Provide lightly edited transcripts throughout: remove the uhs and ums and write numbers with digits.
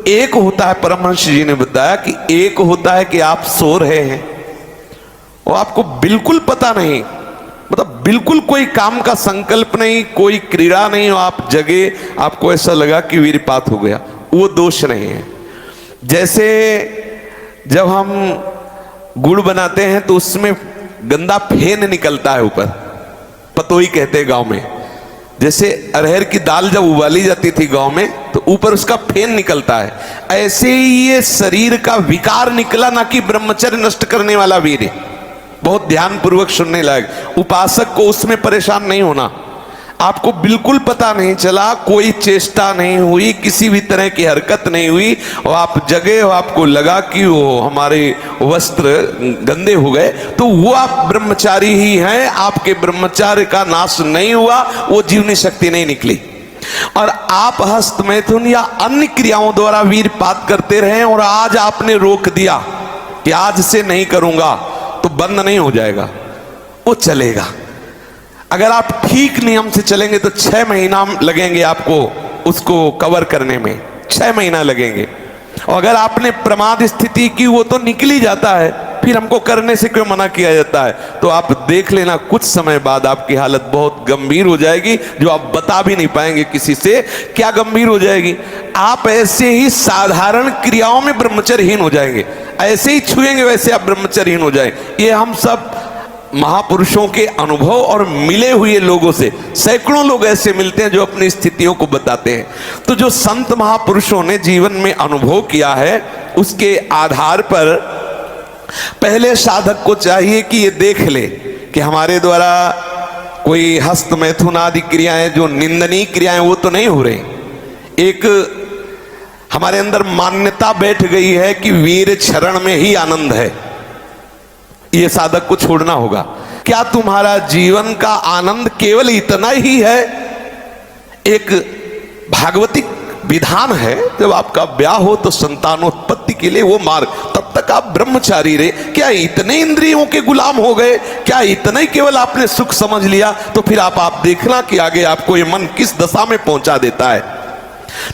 एक होता है, परमहंस जी ने बताया कि एक होता है कि आप सो रहे हैं और आपको बिल्कुल पता नहीं, मतलब बिल्कुल कोई काम का संकल्प नहीं, कोई क्रीड़ा नहीं, और आप जगे, आपको ऐसा लगा कि वीरपात हो गया, वो दोष नहीं है। जैसे जब हम गुड़ बनाते हैं तो उसमें गंदा फेन निकलता है ऊपर, पतोई कहते हैं गांव में। जैसे अरहर की दाल जब उबाली जाती थी गांव में तो ऊपर उसका फेन निकलता है, ऐसे ही ये शरीर का विकार निकला, ना कि ब्रह्मचर्य नष्ट करने वाला वीर है। बहुत ध्यान पूर्वक सुनने लायक। उपासक को उसमें परेशान नहीं होना। आपको बिल्कुल पता नहीं चला, कोई चेष्टा नहीं हुई, किसी भी तरह की हरकत नहीं हुई, और आप जगे हो, आपको लगा कि वो हमारे वस्त्र गंदे हो गए, तो वो आप ब्रह्मचारी ही हैं। आपके ब्रह्मचार्य का नाश नहीं हुआ, वो जीवनी शक्ति नहीं निकली। और आप हस्त मैथुन या अन्य क्रियाओं द्वारा वीरपात करते रहे, और आज आपने रोक दिया कि आज से नहीं करूंगा, तो बंद नहीं हो जाएगा, वो चलेगा। अगर आप ठीक नियम से चलेंगे तो 6 महीना लगेंगे आपको उसको कवर करने में, 6 महीना लगेंगे। और अगर आपने प्रमाद स्थिति की, वो तो निकल ही जाता है, फिर हमको करने से क्यों मना किया जाता है? तो आप देख लेना, कुछ समय बाद आपकी हालत बहुत गंभीर हो जाएगी, जो आप बता भी नहीं पाएंगे किसी से। क्या गंभीर हो जाएगी? आप ऐसे ही साधारण क्रियाओं में ब्रह्मचर्यहीन हो जाएंगे, ऐसे ही छुएंगे वैसे आप ब्रह्मचर्यहीन हो जाएंगे। ये हम सब महापुरुषों के अनुभव और मिले हुए लोगों से, सैकड़ों लोग ऐसे मिलते हैं जो अपनी स्थितियों को बताते हैं। तो जो संत महापुरुषों ने जीवन में अनुभव किया है, उसके आधार पर पहले साधक को चाहिए कि ये देख ले कि हमारे द्वारा कोई हस्त मैथुन आदि क्रियाएं, जो निंदनीय क्रियाएं, वो तो नहीं हो रही। एक हमारे अंदर मान्यता बैठ गई है कि वीर चरण में ही आनंद है, ये साधक को छोड़ना होगा। क्या तुम्हारा जीवन का आनंद केवल इतना ही है? एक भागवतिक विधान है, जब आपका ब्याह हो तो संतानोत्पत्ति के लिए वो मार्ग, तब तक आप ब्रह्मचारी रहे। क्या इतने इंद्रियों के गुलाम हो गए? क्या इतना ही केवल आपने सुख समझ लिया? तो फिर आप देखना कि आगे आपको ये मन किस दशा में पहुंचा देता है।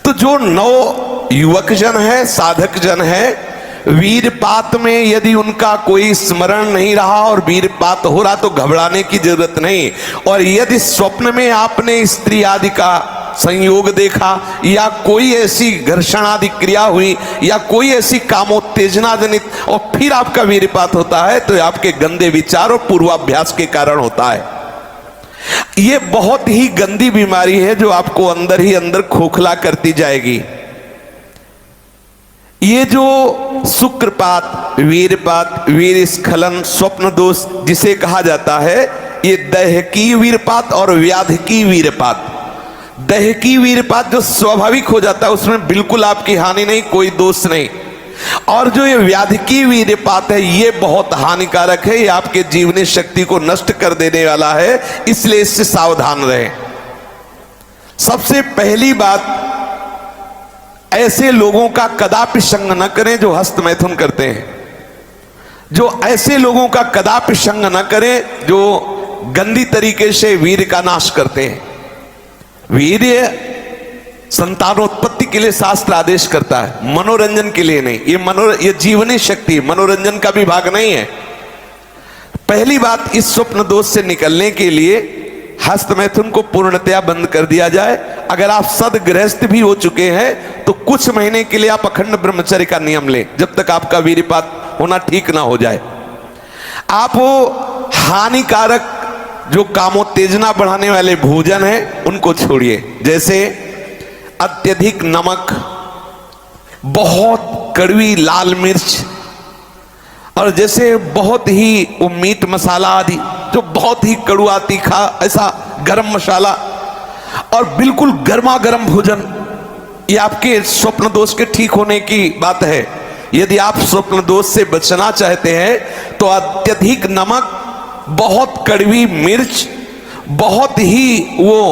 तो जो नव युवक जन है, साधक जन है, वीरपात में यदि उनका कोई स्मरण नहीं रहा और वीरपात हो रहा, तो घबराने की जरूरत नहीं। और यदि स्वप्न में आपने स्त्री आदि का संयोग देखा, या कोई ऐसी घर्षण आदि क्रिया हुई, या कोई ऐसी कामोत्तेजना जनित, और फिर आपका वीरपात होता है, तो आपके गंदे विचार और पूर्वाभ्यास के कारण होता है। ये बहुत ही गंदी बीमारी है, जो आपको अंदर ही अंदर खोखला करती जाएगी। ये जो शुक्रपात, वीरपात, वीर स्खलन, स्वप्न दोष जिसे कहा जाता है, ये दैहिकी वीरपात और व्याधिकी वीरपात। दैहिकी वीरपात जो स्वाभाविक हो जाता है, उसमें बिल्कुल आपकी हानि नहीं, कोई दोष नहीं। और जो ये व्याधिकी वीरपात है, ये बहुत हानिकारक है, ये आपके जीवनी शक्ति को नष्ट कर देने वाला है, इसलिए इससे सावधान रहें। सबसे पहली बात, ऐसे लोगों का कदापि संग न करें जो हस्त मैथुन करते हैं। जो ऐसे लोगों का कदापि संग न करें जो गंदी तरीके से वीर का नाश करते हैं। वीर संतानोत्पत्ति के लिए शास्त्र आदेश करता है, मनोरंजन के लिए नहीं। ये जीवनी शक्ति, मनोरंजन का भी भाग नहीं है। पहली बात, इस स्वप्न दोष से निकलने के लिए हस्त मैथुन को पूर्णतया बंद कर दिया जाए। अगर आप सदगृहस्थ भी हो चुके हैं तो कुछ महीने के लिए आप अखंड ब्रह्मचर्य का नियम लें, जब तक आपका वीरपात होना ठीक ना हो जाए। आप वो हानिकारक जो कामोत्तेजना बढ़ाने वाले भोजन है, उनको छोड़िए। जैसे अत्यधिक नमक, बहुत कड़वी लाल मिर्च, और जैसे बहुत ही वो मीट मसाला आदि जो बहुत ही कड़वा तीखा, ऐसा गरम मसाला, और बिल्कुल गर्मा गर्म भोजन, ये आपके स्वप्न दोष के ठीक होने की बात है। यदि आप स्वप्न दोष से बचना चाहते हैं तो अत्यधिक नमक, बहुत कड़वी मिर्च, बहुत ही वो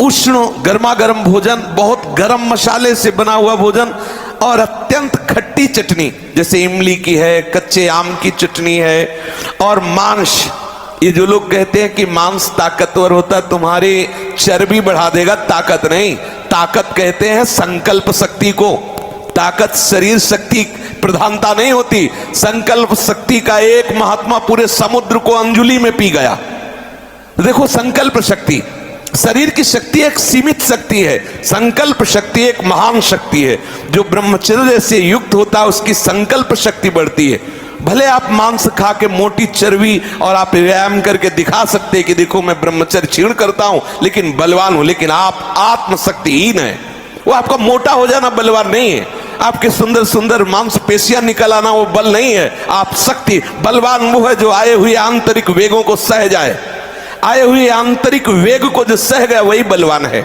उष्ण गर्मा गर्म भोजन, बहुत गर्म मसाले से बना हुआ भोजन, और अत्यंत खट्टी चटनी, जैसे इमली की है, कच्चे आम की चटनी है, और मांस। ये जो लोग कहते हैं कि मांस ताकतवर होता है, तुम्हारी चर्बी बढ़ा देगा, ताकत नहीं। ताकत कहते हैं संकल्प शक्ति को। ताकत शरीर शक्ति प्रधानता नहीं होती। संकल्प शक्ति का एक महात्मा पूरे समुद्र को अंजुलि में पी गया। देखो, संकल्प शक्ति, शरीर की शक्ति एक सीमित शक्ति है, संकल्प शक्ति एक महान शक्ति है। जो ब्रह्मचर्य से युक्त होता है उसकी संकल्प शक्ति बढ़ती है। भले आप मांस खा के मोटी चर्बी और आप व्यायाम करके दिखा सकते हैं कि देखो मैं ब्रह्मचर्य क्षीण करता हूं लेकिन बलवान हूं, लेकिन आप आत्मशक्तिहीन है। वो आपका मोटा हो जाना बलवान नहीं है, आपके सुंदर सुंदर मांसपेशियां निकल आना वो बल नहीं है। आप शक्ति, बलवान वो है जो आए हुए आंतरिक वेगों को सह जाए, आए हुए आंतरिक वेग को जो सह गया वही बलवान है।